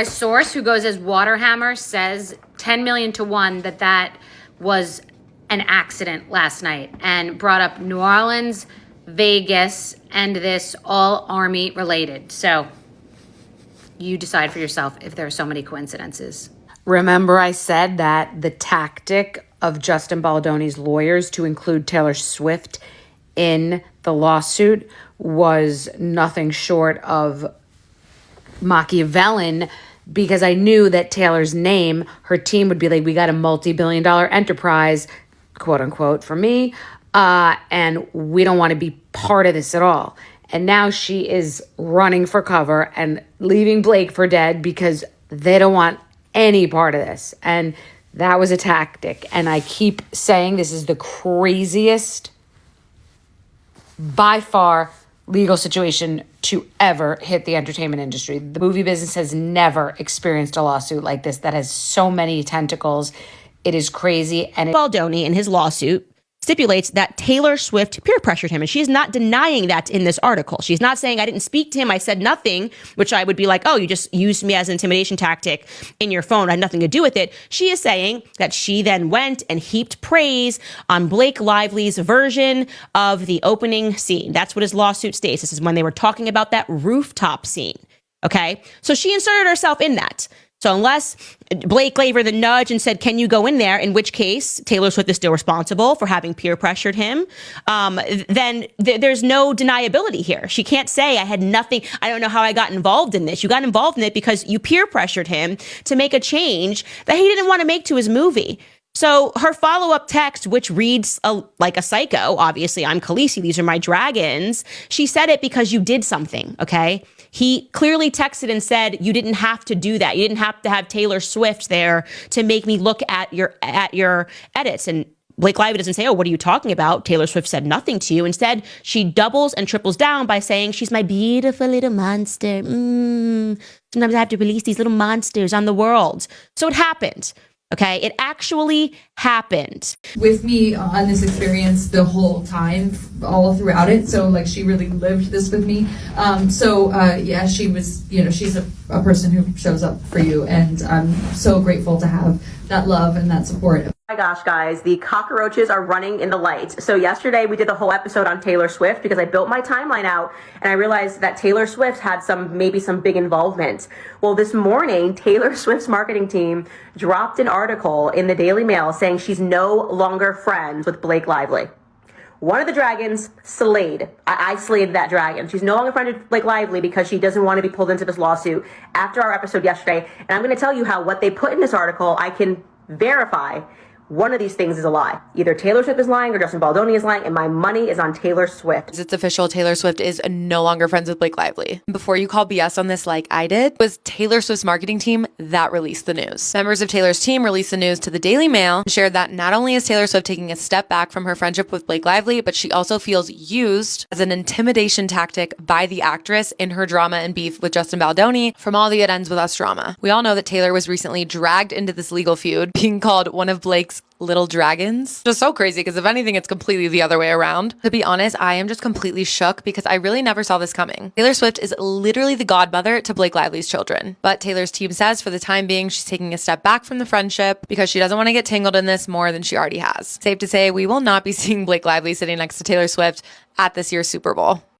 A source who goes as Waterhammer says 10 million to 1 that was an accident last night, and brought up New Orleans, Vegas, and this all Army related. So you decide for yourself if there are so many coincidences. Remember I said that the tactic of Justin Baldoni's lawyers to include Taylor Swift in the lawsuit was nothing short of Machiavellian, because I knew that Taylor's name, her team would be like, we got a multi-billion-dollar enterprise, quote unquote, for me, and we don't want to be part of this at all. And now she is running for cover and leaving Blake for dead because they don't want any part of this. And that was a tactic. And I keep saying this is the craziest, by far, legal situation to ever hit the entertainment industry. The movie business has never experienced a lawsuit like this that has so many tentacles. It is crazy. And Baldoni in his lawsuit stipulates that Taylor Swift peer pressured him. And she is not denying that in this article. She's not saying, I didn't speak to him, I said nothing, which I would be like, oh, you just used me as an intimidation tactic in your phone. I had nothing to do with it. She is saying that she then went and heaped praise on Blake Lively's version of the opening scene. That's what his lawsuit states. This is when they were talking about that rooftop scene. Okay. So she inserted herself in that. So unless Blake gave her the nudge and said, can you go in there, in which case Taylor Swift is still responsible for having peer pressured him, then there's no deniability here. She can't say, I had nothing, I don't know how I got involved in this. You got involved in it because you peer pressured him to make a change that he didn't want to make to his movie. So her follow-up text, which reads like a psycho, obviously, I'm Khaleesi, these are my dragons. She said it because you did something, okay? He clearly texted and said, you didn't have to do that. You didn't have to have Taylor Swift there to make me look at your edits. And Blake Lively doesn't say, oh, what are you talking about? Taylor Swift said nothing to you. Instead, she doubles and triples down by saying, she's my beautiful little monster. Sometimes I have to release these little monsters on the world. So it happened. Okay, it actually happened. With me on this experience the whole time, all throughout it. So like she really lived this with me. Yeah, she was, she's a person who shows up for you. And I'm so grateful to have that love and that support. Oh my gosh, guys, the cockroaches are running in the lights. So yesterday we did the whole episode on Taylor Swift because I built my timeline out and I realized that Taylor Swift had maybe some big involvement. Well, this morning, Taylor Swift's marketing team dropped an article in the Daily Mail saying she's no longer friends with Blake Lively. One of the dragons slayed. I slayed that dragon. She's no longer friends with Blake Lively because she doesn't want to be pulled into this lawsuit after our episode yesterday. And I'm going to tell you how what they put in this article, I can verify one of these things is a lie. Either Taylor Swift is lying or Justin Baldoni is lying, and my money is on Taylor Swift. It's official. Taylor Swift is no longer friends with Blake Lively. Before you call BS on this like I did, it was Taylor Swift's marketing team that released the news. Members of Taylor's team released the news to the Daily Mail and shared that not only is Taylor Swift taking a step back from her friendship with Blake Lively, but she also feels used as an intimidation tactic by the actress in her drama and beef with Justin Baldoni from All the It Ends With Us drama. We all know that Taylor was recently dragged into this legal feud, being called one of Blake's little dragons. Just so crazy because if anything, it's completely the other way around. To be honest, I am just completely shook because I really never saw this coming. Taylor Swift is literally the godmother to Blake Lively's children. But Taylor's team says for the time being, she's taking a step back from the friendship because she doesn't want to get tangled in this more than she already has. Safe to say, we will not be seeing Blake Lively sitting next to Taylor Swift at this year's Super Bowl.